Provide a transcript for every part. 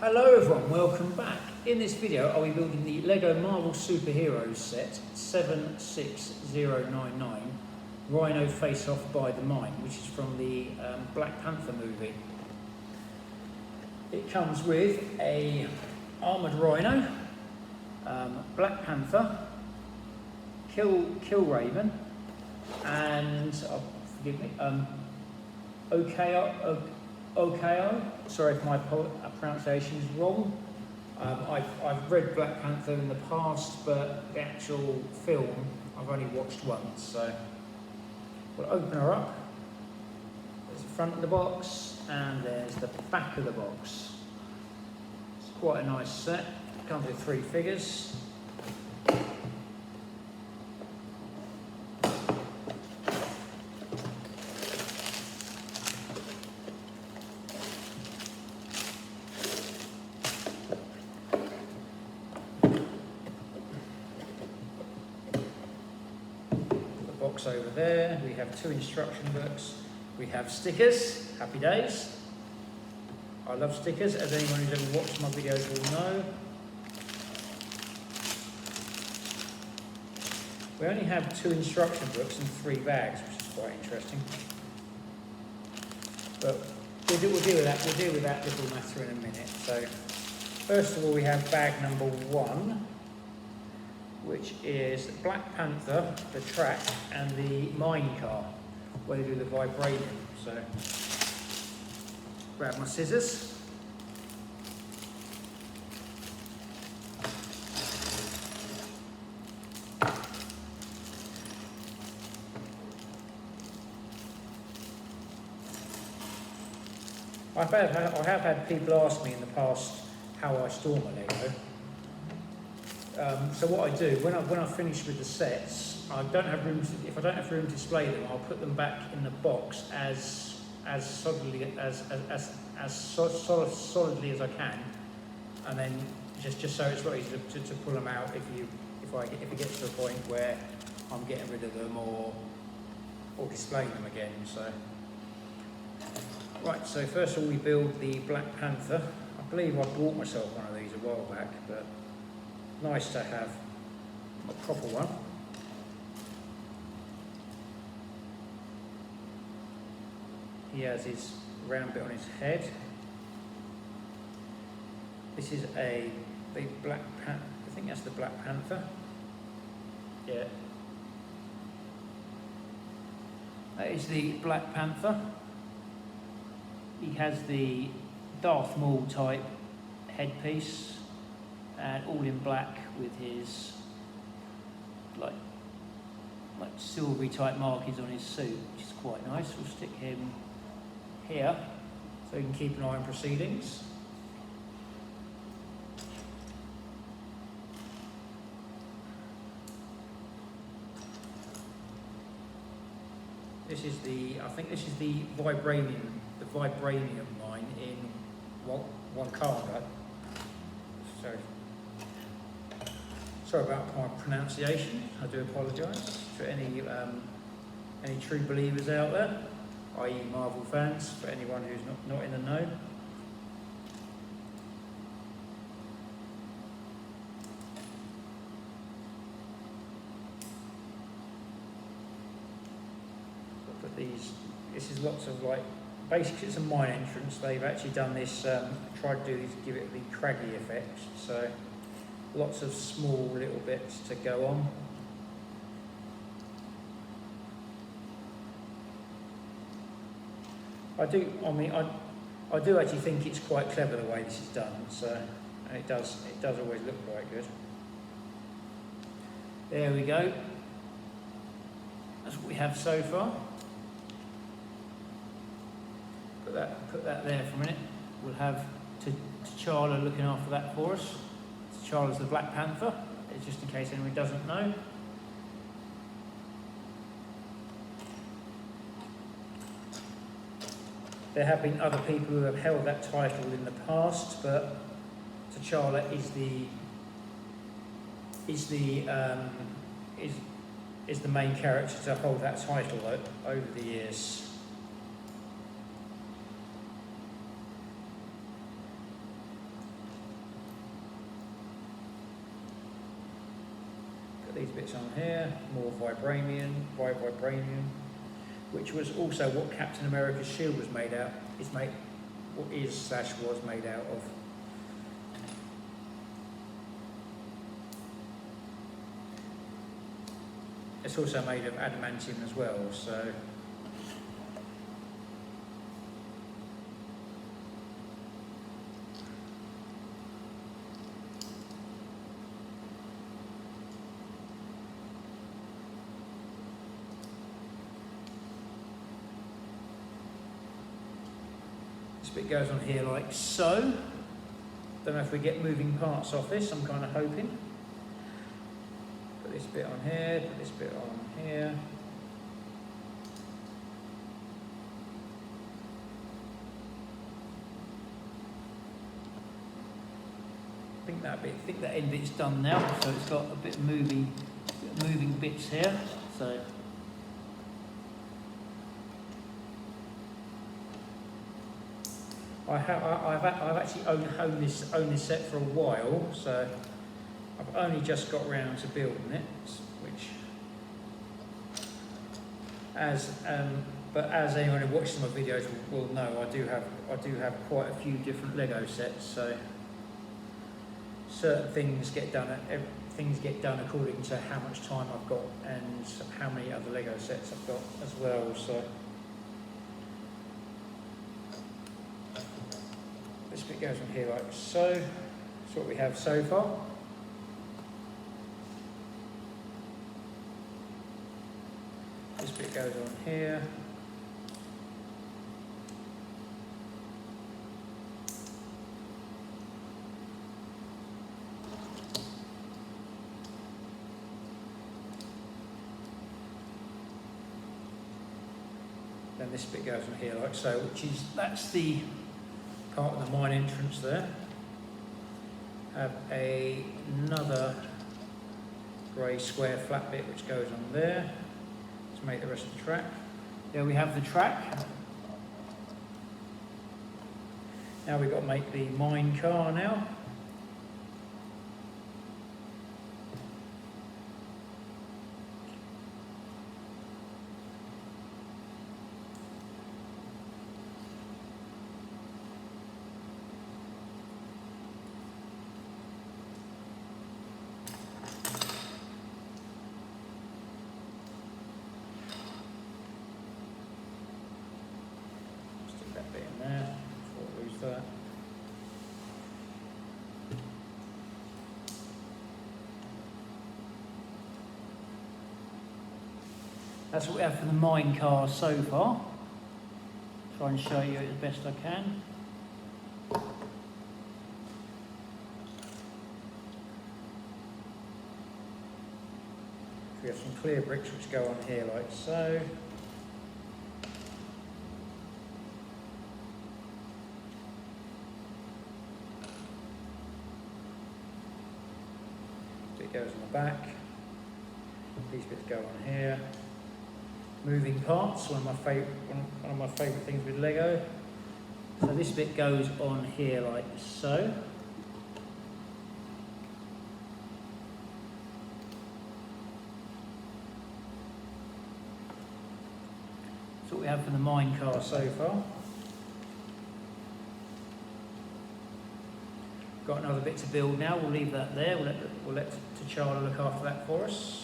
Hello everyone, welcome back. In this video I'll be building the LEGO Marvel Superheroes set 76099 Rhino Face Off by the Mine, which is from the Black Panther movie. It comes with a armoured Rhino, Black Panther, Kill Raven, and forgive me, Okoye. Sorry if my pronunciation is wrong. I've read Black Panther in the past, but the actual film I've only watched once. So we'll open her up. There's the front of the box and there's the back of the box. It's quite a nice set. Comes with 3 figures. Box over there, we have 2 instruction books, we have stickers, happy days. I love stickers, as anyone who's ever watched my videos will know. We only have 2 instruction books and 3 bags, which is quite interesting. But we'll deal with that little matter in a minute. So first of all, we have bag number 1, which is Black Panther, the track, and the mine car, where they do the vibranium. So, grab my scissors. I have had people ask me in the past how I store my Lego. So what I do, when I finish with the sets, if I don't have room to display them, I'll put them back in the box as solidly as I can, and then just so it's very easy to pull them out if it gets to a point where I'm getting rid of them or displaying them again. So right, so first of all we build the Black Panther. I believe I bought myself one of these a while back, but nice to have a proper one. He has his round bit on his head. This is a big Black Panther. I think that's the Black Panther. Yeah. That is the Black Panther. He has the Darth Maul type headpiece, and all in black with his like silvery type markings on his suit, which is quite nice. We'll stick him here so we can keep an eye on proceedings. I think this is the vibranium mine in Wakanda. So sorry about my pronunciation, I do apologise to any true believers out there, i.e. Marvel fans, for anyone who's not in the know. I'll put these, this is lots of basically it's a mine entrance. They've actually done this, tried to do this, give it the craggy effect, so lots of small little bits to go on. I do actually think it's quite clever the way this is done, so, and it does always look quite good. There we go. That's what we have so far. Put that there for a minute. We'll have T'Challa looking after that for us. T'Challa's the Black Panther, just in case anyone doesn't know. There have been other people who have held that title in the past, but T'Challa is the main character to hold that title over the years. bits on here, more vibranium, which was also what Captain America's shield was made out. Was made out of. It's also made of adamantium as well, so. This bit goes on here like so. Don't know if we get moving parts off this, I'm kind of hoping. Put this bit on here, put this bit on here. I think that end bit's done now, so it's got a bit of moving bits here. So I've actually owned this set for a while, so I've only just got round to building it, which, but as anyone who watches my videos will know, I do have quite a few different Lego sets. So certain things get done according to how much time I've got and how many other Lego sets I've got as well. So this bit goes on here like so. That's what we have so far. This bit goes on here. Then this bit goes on here like so, that's the part of the mine entrance there. Have another grey square flat bit which goes on there to make the rest of the track. There we have the track. Now we've got to make the mine car now. That's what we have for the mine car so far. Try and show you it as best I can. We have some clear bricks which go on here like so. It goes on the back. These bits go on here. Moving parts, one of my favourite things with Lego. So this bit goes on here like so. That's what we have for the mine car so far. Got another bit to build now. We'll leave that there. We'll let T'Challa look after that for us.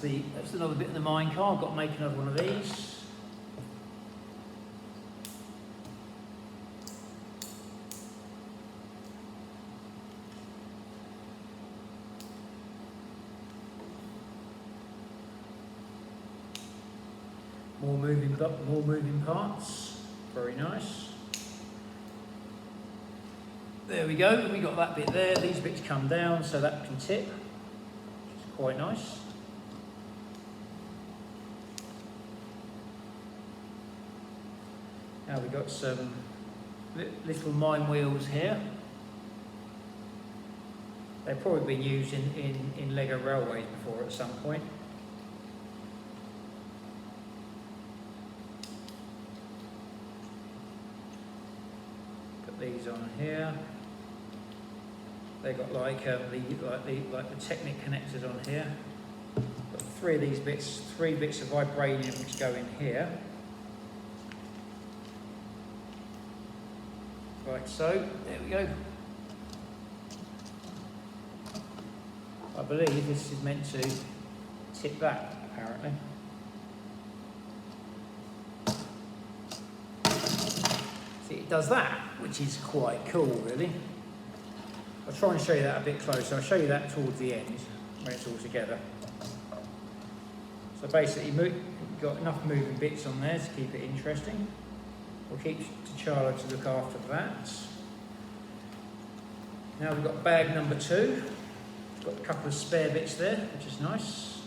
That's another bit of the mine car. I've got to make another one of these. More moving parts. Very nice. There we go. We got that bit there. These bits come down so that can tip, which is quite nice. Now we've got some little mine wheels here. They've probably been used in Lego railways before at some point. these on here. They've got like the Technic connectors on here. Got three of these bits, 3 bits of vibranium which go in here. Like so, there we go. I believe this is meant to tip that, apparently. See, it does that, which is quite cool, really. I'll try and show you that a bit closer. I'll show you that towards the end, when it's all together. So basically, you've got enough moving bits on there to keep it interesting. We'll keep T'Challa to look after that. Now we've got bag number 2. It's got a couple of spare bits there, which is nice.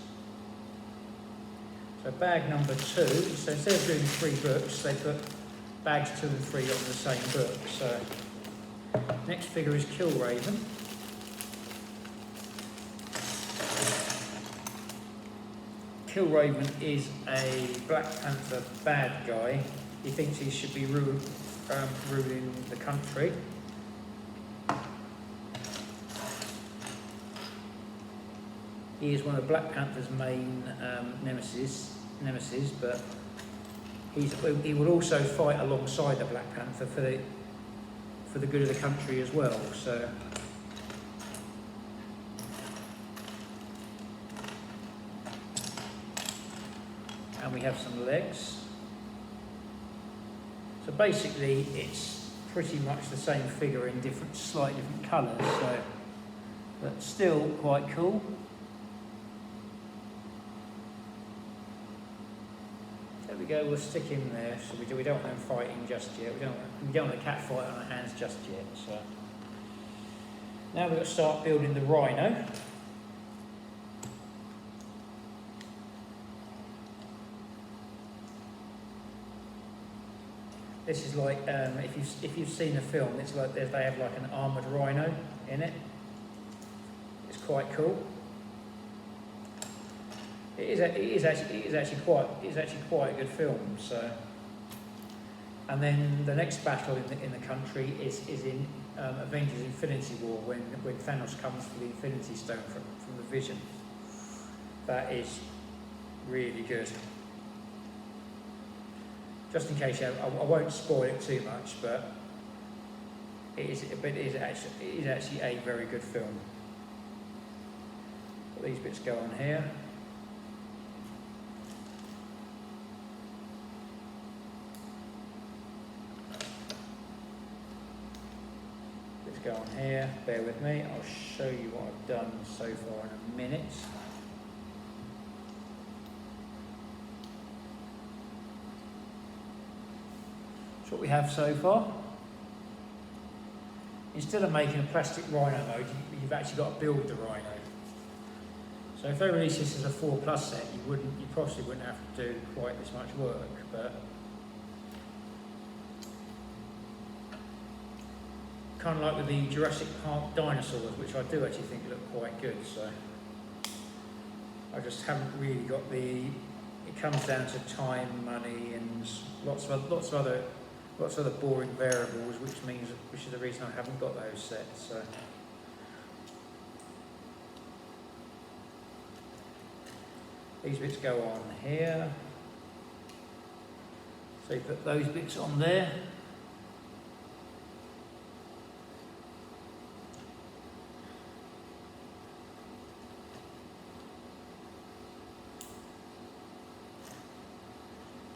So bag number 2, so instead of doing 3 books, they put bags 2 and 3 on the same book. So next figure is Killraven. Killraven is a Black Panther bad guy. He thinks he should be ruling the country. He is one of Black Panther's main nemesis, but he will also fight alongside the Black Panther for the good of the country as well. So and we have some legs. So basically, it's pretty much the same figure in slightly different colours. So, but still quite cool. There we go. We'll stick him there. So we don't want them fighting just yet. We don't want a cat fight on our hands just yet. So now we've got to start building the Rhino. This is like if you've seen the film, it's like they have like an armoured rhino in it. It's quite cool. It is actually quite a good film. So, and then the next battle in the country is in Avengers: Infinity War when Thanos comes for the Infinity Stone from the Vision. That is really good. Just in case, I won't spoil it too much, but it is actually a very good film. But these bits go on here. Bits go on here. Bear with me. I'll show you what I've done so far in a minute. What we have so far. Instead of making a plastic Rhino mode, you've actually got to build the Rhino. So if they release this as a 4+ set, you possibly wouldn't have to do quite this much work, but kind of like with the Jurassic Park dinosaurs, which I do actually think look quite good. So I just haven't really got the. It comes down to time, money, and lots of other boring variables, which is the reason I haven't got those sets. So these bits go on here. So you put those bits on there.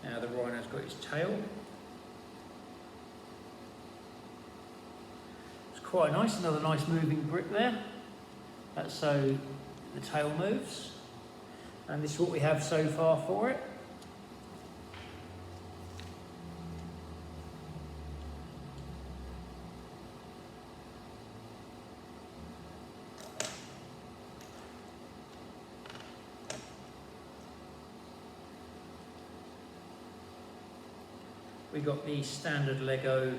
Now the Rhino's got his tail. Quite nice, another nice moving brick there. That's so the tail moves. And this is what we have so far for it. We got the standard Lego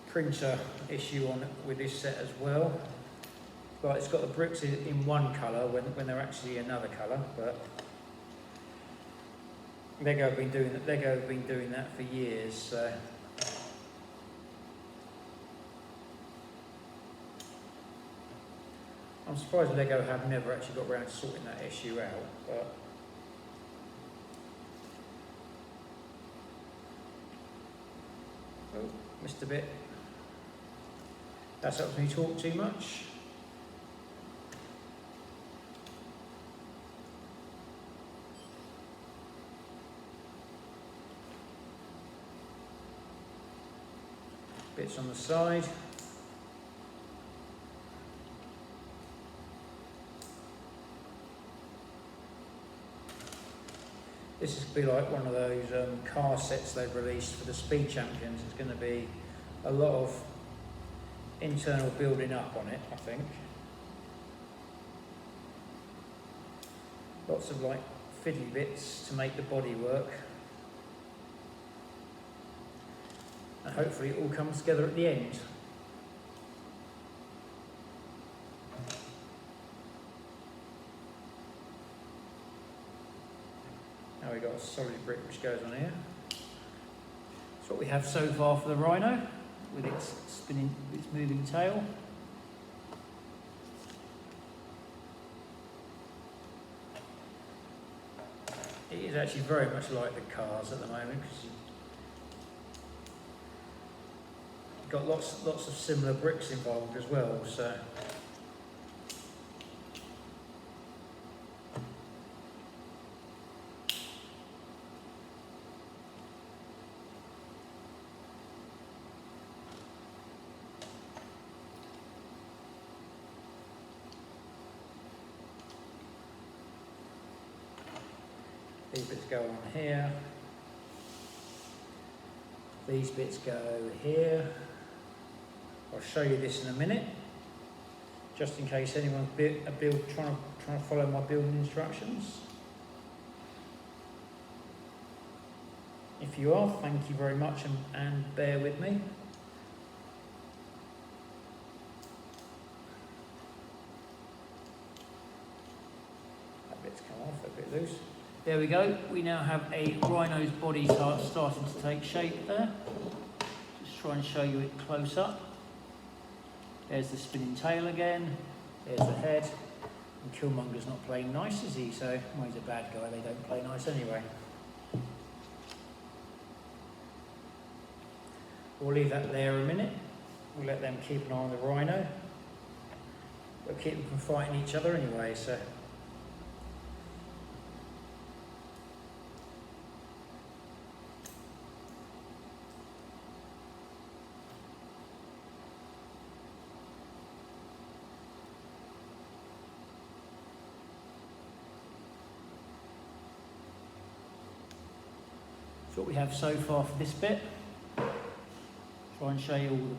printer issue on it with this set as well, but it's got the bricks in one colour when they're actually another colour. But Lego have been doing that for years. So I'm surprised Lego have never actually got around to sorting that issue out, but oh, missed a bit. That's helps me talk too much. Bits on the side. This is going to be like one of those car sets they've released for the Speed Champions. It's going to be a lot of internal building up on it, I think. Lots of like fiddly bits to make the body work. And hopefully it all comes together at the end. Now we've got a solid brick which goes on here. That's what we have so far for the Rhino, with its spinning, its moving tail. It is actually very much like the cars at the moment, because you've got lots of similar bricks involved as well. So these bits go on here. These bits go here. I'll show you this in a minute, just in case anyone's trying to follow my building instructions. If you are, thank you very much, and bear with me. That bit's come off, a bit loose. There we go. We now have a Rhino's body starting to take shape there. Just try and show you it close up. There's the spinning tail again. There's the head. And Killmonger's not playing nice, is he? So, well, he's a bad guy. They don't play nice anyway. We'll leave that there a minute. We'll let them keep an eye on the Rhino. We'll keep them from fighting each other anyway, so. What we have so far for this bit. Try and show you all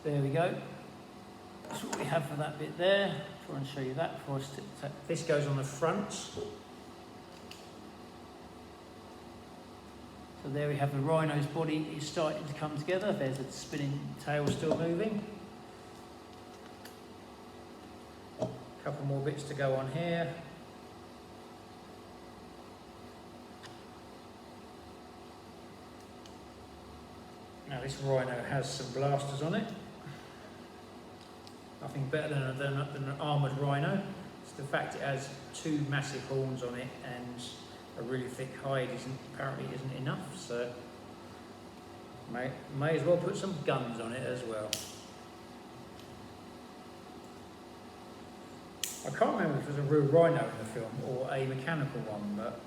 there we go. That's what we have for that bit there. Try and show you that before I stick that. This goes on the front. So there we have the Rhino's body is starting to come together. There's the spinning tail still moving. A couple more bits to go on here. Now this Rhino has some blasters on it. Nothing better than an armoured Rhino. It's the fact it has two massive horns on it and a really thick hide apparently isn't enough, so may as well put some guns on it as well. I can't remember if it was a real Rhino in the film or a mechanical one, but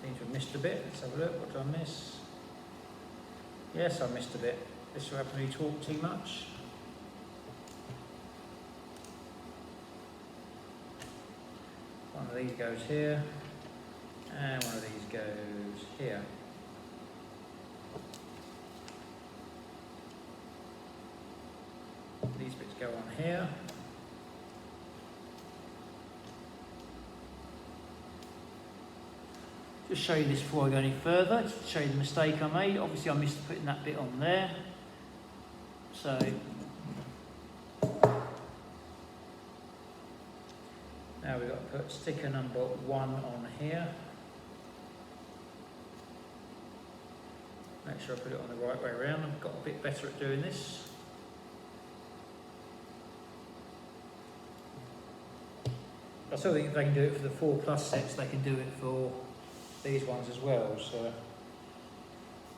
seems to have missed a bit. Let's have a look. What did I miss? Yes, I missed a bit. This will have to be talked too much. One of these goes here, and one of these goes here. These bits go on here. Just show you this before I go any further, just to show you the mistake I made. Obviously I missed putting that bit on there. So now we've got to put sticker number 1 on here. Make sure I put it on the right way around. I've got a bit better at doing this. I still think if they can do it for the 4+ sets, they can do it for these ones as well. So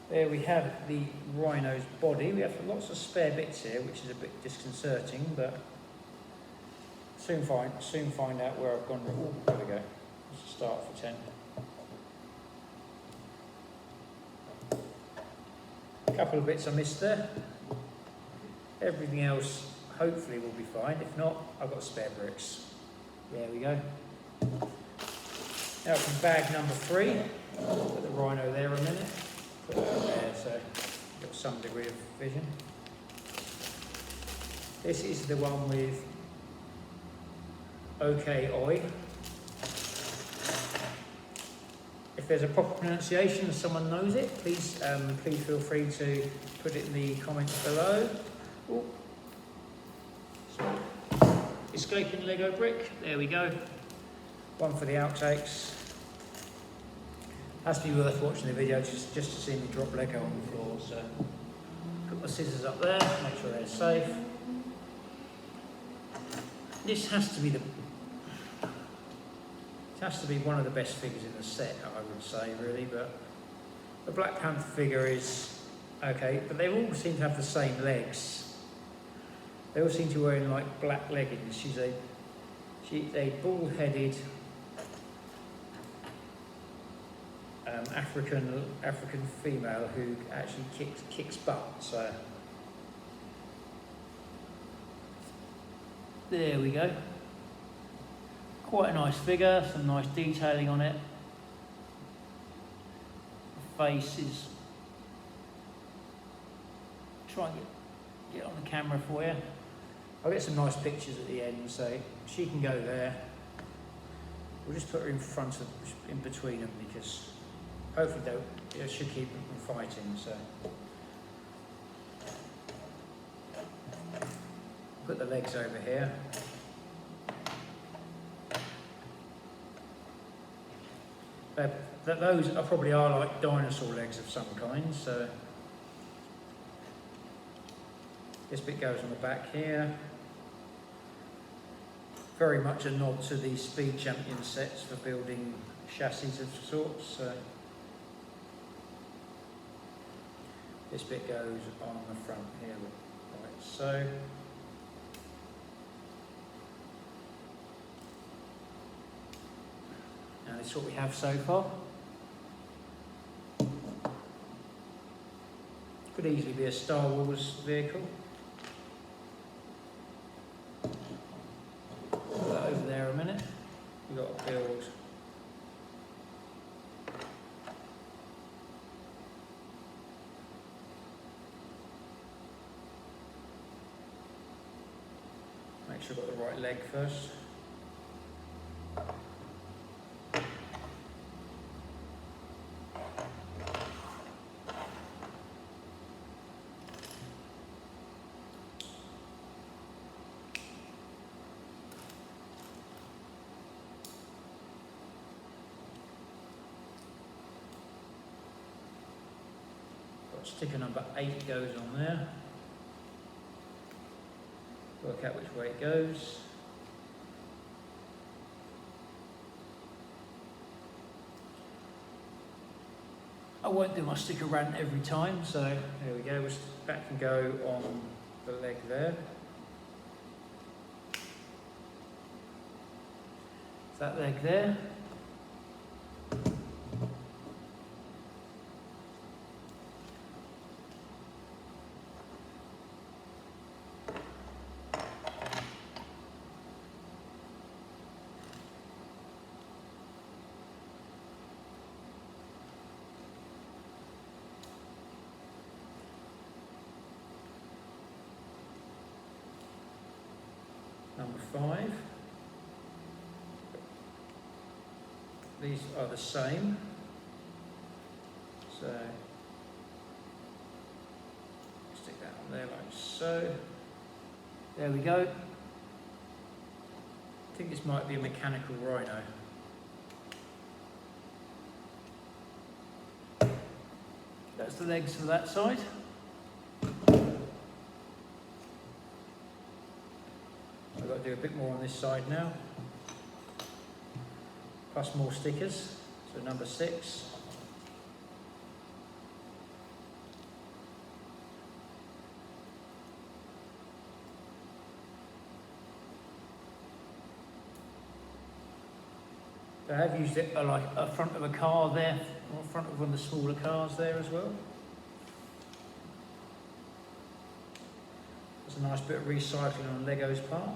there we have the Rhino's body. We have lots of spare bits here, which is a bit disconcerting, but soon find out where I've gone wrong. Oh, there we go. Let's start for 10. A couple of bits I missed there. Everything else hopefully will be fine. If not, I've got spare bricks. There we go. Now from bag number 3. Put the Rhino there a minute. Put that there so you've got some degree of vision. This is the one with Okoye. If there's a proper pronunciation and someone knows it, please feel free to put it in the comments below. Ooh. Sorry. Escaping Lego brick. There we go. One for the outtakes. Has to be worth watching the video just to see me drop Lego on the floor. So put my scissors up there, make sure they're safe. This has to be one of the best figures in the set, I would say, really. But the Black Panther figure is okay, but they all seem to have the same legs. They all seem to be wearing like black leggings. She's a bald-headed African female who actually kicks butt. So there we go. Quite a nice figure, some nice detailing on it. The face is, try and get on the camera for you. I'll get some nice pictures at the end, so she can go there. We'll just put her in between them, because hopefully it should keep them from fighting. So put the legs over here. Those probably are like dinosaur legs of some kind, so this bit goes on the back here. Very much a nod to the Speed Champion sets for building chassis of sorts. So this bit goes on the front here, like so. And this is what we have so far. Could easily be a Star Wars vehicle. Put that over there a minute. We've got to build make sure I've got the right leg first. Sticker number 8 goes on there. Work out which way it goes. I won't do my sticker rant every time, so there we go. That can go on the leg there. That leg there. Number 5. These are the same. So stick that on there like so. There we go. I think this might be a mechanical Rhino. That's the legs for that side. I've got to do a bit more on this side now. Plus more stickers. So number 6. I have used it like a front of a car there, or front of one of the smaller cars there as well. There's a nice bit of recycling on Lego's part.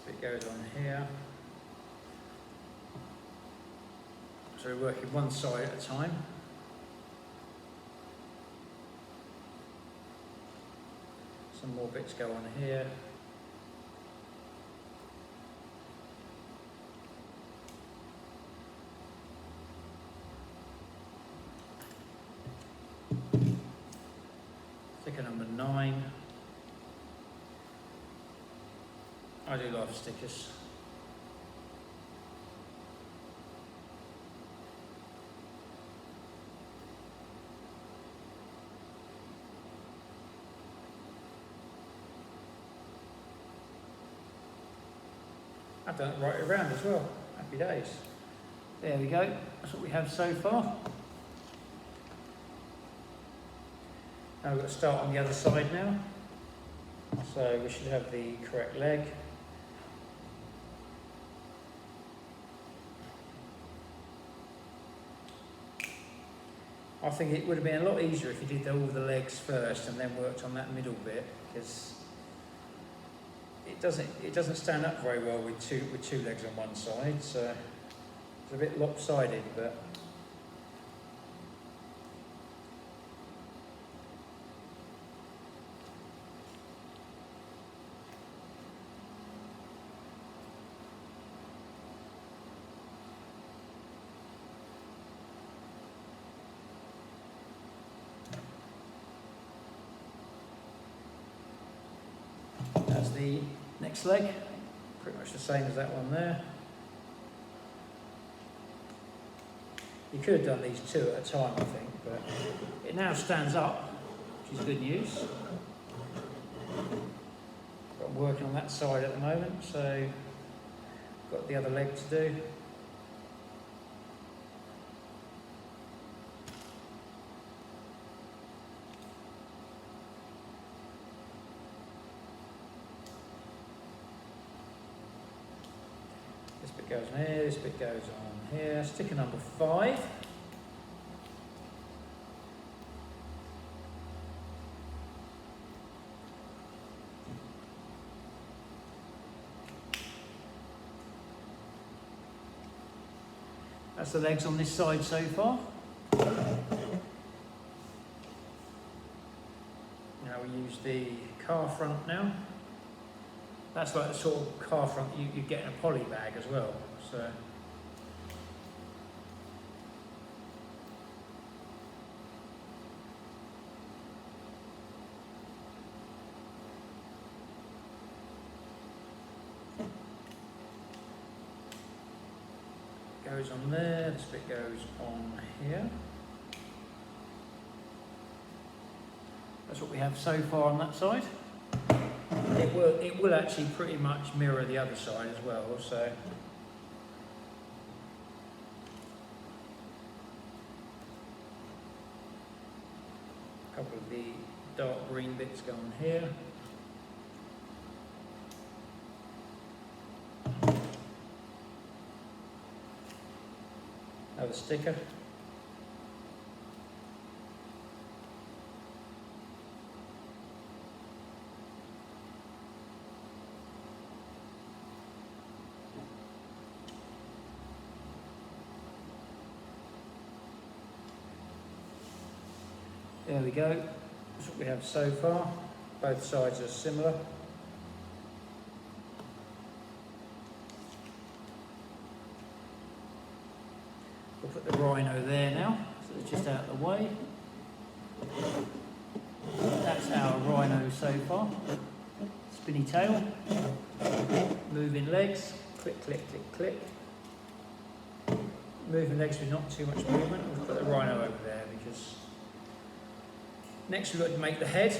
It goes on here. So we're working one side at a time. Some more bits go on here. Sticker number 9. I do love stickers. I've done it right around as well. Happy days. There we go. That's what we have so far. Now we've got to start on the other side now. So we should have the correct leg. I think it would have been a lot easier if you did all the legs first and then worked on that middle bit, because it doesn't stand up very well with two legs on one side, so it's a bit lopsided, but that's the next leg, pretty much the same as that one there. You could have done these 2 at a time, I think, but it now stands up, which is good news. I'm working on that side at the moment, so got the other leg to do. This bit goes on here, this bit goes on here. Sticker number 5. That's the legs on this side so far. Now we use the car front now. That's like the sort of car front you get in a poly bag as well. So goes on there, this bit goes on here. That's what we have so far on that side. It will actually pretty much mirror the other side as well, so a couple of the dark green bits go on here. Another sticker. There we go. That's what we have so far. Both sides are similar. We'll put the Rhino there now, so it's just out of the way. That's our Rhino so far. Spinny tail, moving legs, click, click, click, click. Moving legs with not too much movement. We'll put the Rhino over there because next we've got to make the head.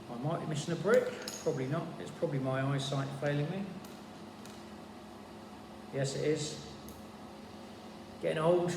I might be missing a brick, probably not. It's probably my eyesight failing me. Yes, it is. Getting old.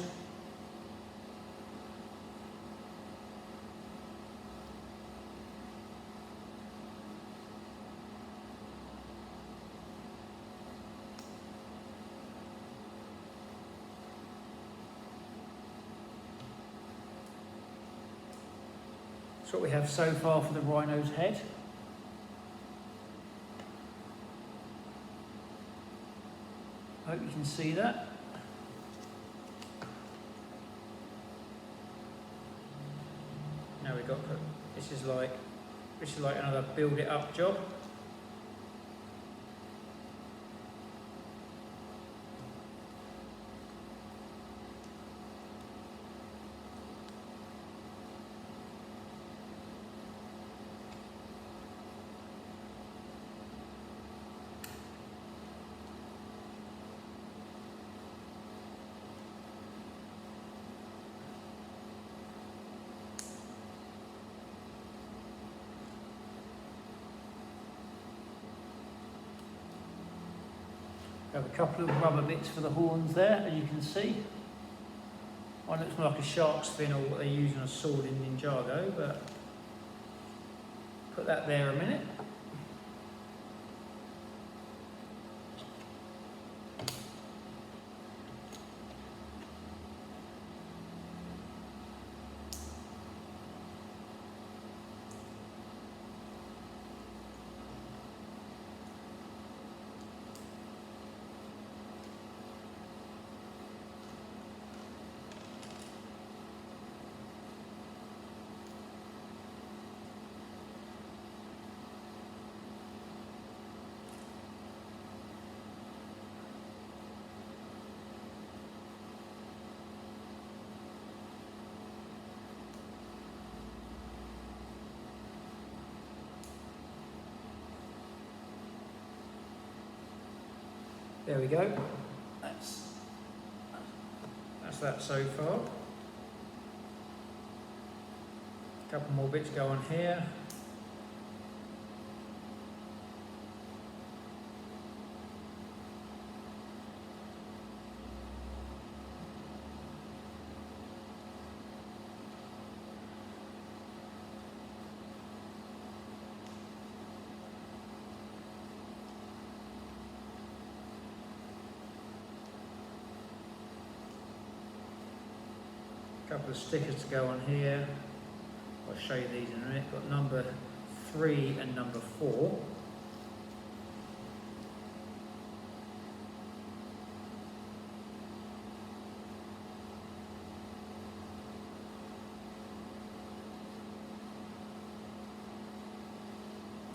That's what we have so far for the Rhino's head. Hope you can see that. Now we've got, this is like another build it up job. Have a couple of rubber bits for the horns there, as you can see. One looks more like a shark's fin or what they use on a sword in Ninjago, but put that there a minute. There we go. That's that so far. A couple more bits go on here. Couple of stickers to go on here. I'll show you these in a minute. Got number 3 and number 4.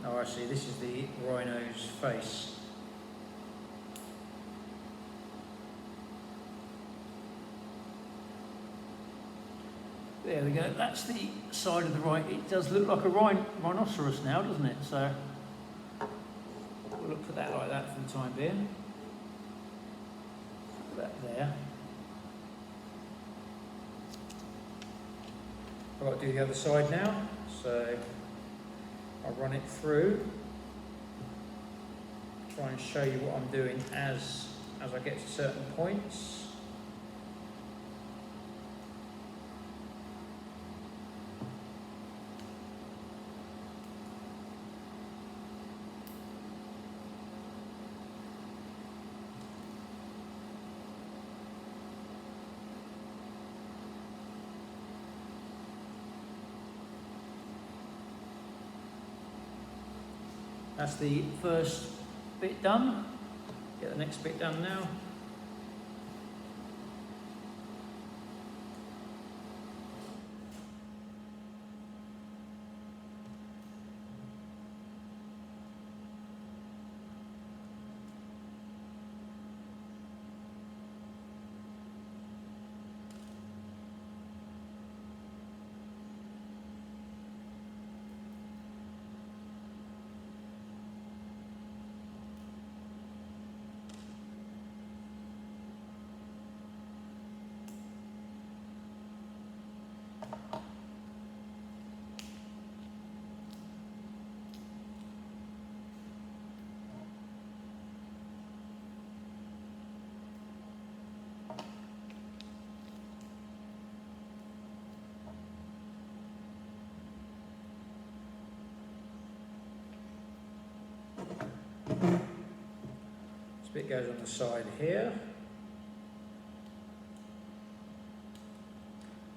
Oh, actually, this is the Rhino's face. There we go, that's the side of the right. It does look like a rhinoceros now, doesn't it? So we'll look at that like that for the time being. Put that there. I've got to do the other side now, so I'll run it through. Try and show you what I'm doing as I get to certain points. That's the first bit done. Get the next bit done now. This bit goes on the side here.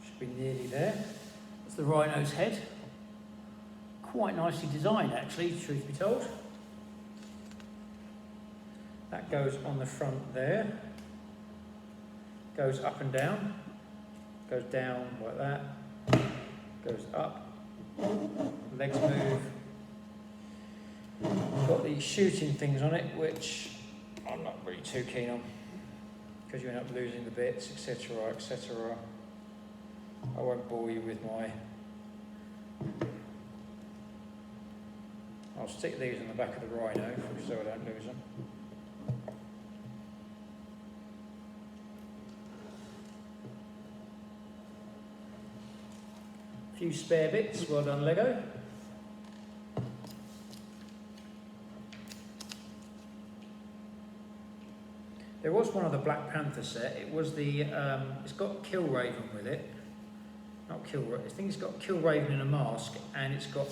Should be nearly there. That's the rhino's head. Quite nicely designed actually, truth be told. That goes on the front there. Goes up and down. Goes down like that. Goes up. Legs move. Got these shooting things on it, which I'm not really too keen on, because you end up losing the bits, etc., etc. I won't bore you with my... I'll stick these on the back of the Rhino so I don't lose them. A few spare bits, well done Lego. There was one of the Black Panther set. It was the, it's got Killraven with it. Not Killraven, I think it's got Killraven in a mask, and it's got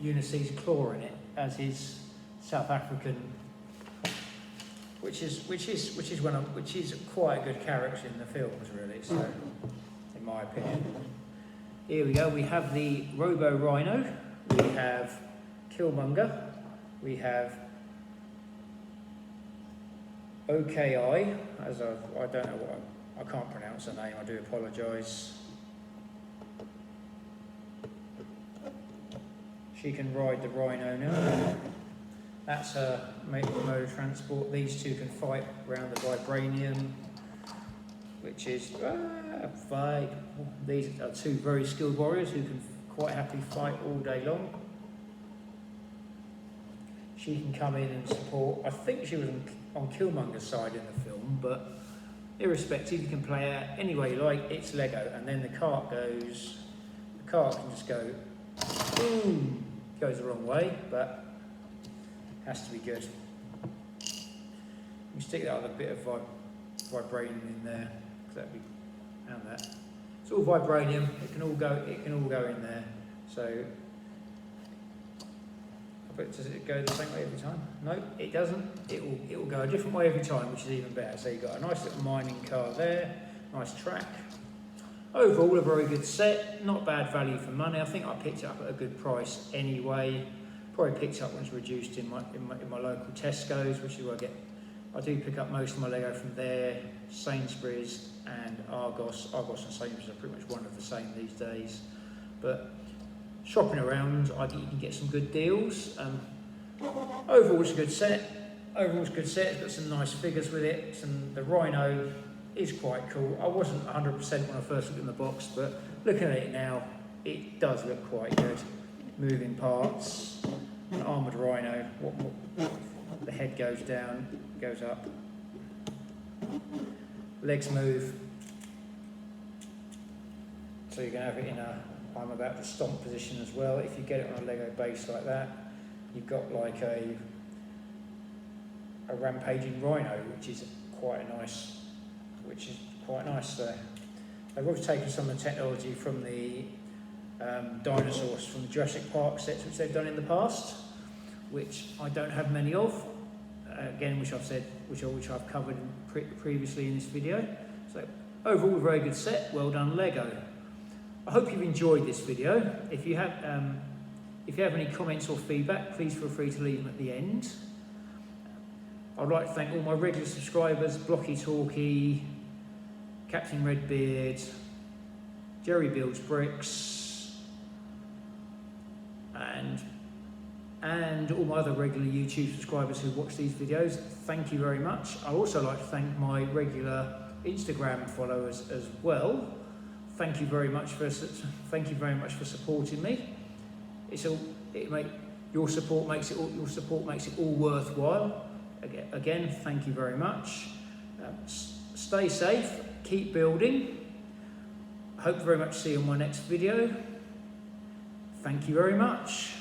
Ulysses Claw in it as his South African, which is quite a good character in the films, really. So, in my opinion. Here we go. We have the Robo Rhino. We have Killmonger. We have Okoye, as I don't know what, I can't pronounce her name, I do apologise. She can ride the Rhino now. That's her mode of transport. These two can fight around the vibranium, which is fight. These are two very skilled warriors who can quite happily fight all day long. She can come in and support. I think she was on Killmonger's side in the film, but irrespective, you can play it any way you like. It's Lego, and then the cart goes. The cart can just go, boom, goes the wrong way, but has to be good. We stick that with a bit of vibranium in there, because that'd be, and that. It's all vibranium. It can all go. It can all go in there. So. But does it go the same way every time? No, it doesn't. It will go a different way every time, which is even better. So you've got a nice little mining car there, nice track. Overall, a very good set. Not bad value for money. I think I picked it up at a good price anyway. Probably picked it up when it's reduced in my local Tesco's, which is where I do pick up most of my Lego from there. Sainsbury's and Argos. Argos and Sainsbury's are pretty much one of the same these days. But shopping around, I think you can get some good deals. Overall, it's a good set. It's got some nice figures with it. The Rhino is quite cool. I wasn't 100% when I first looked in the box, but looking at it now, it does look quite good. Moving parts, an armoured Rhino. The head goes down, goes up. Legs move. So you can have it in a I'm about to stomp position as well. If you get it on a Lego base like that, you've got like a rampaging Rhino, which is quite nice. There. They've also taken some of the technology from the dinosaurs from the Jurassic Park sets, which they've done in the past, which I don't have many of. Again, which I've covered previously in this video. So overall, a very good set. Well done, Lego. I hope you've enjoyed this video. If you have, If you have any comments or feedback, please feel free to leave them at the end. I'd like to thank all my regular subscribers, Blocky Talkie, Captain Redbeard, Jerry Builds Bricks, and all my other regular YouTube subscribers who watch these videos. Thank you very much. I'd also like to thank my regular Instagram followers as well. Thank you very much for supporting me. Your support makes it all worthwhile. Again, thank you very much. Stay safe, keep building. I hope very much to see you on my next video. Thank you very much.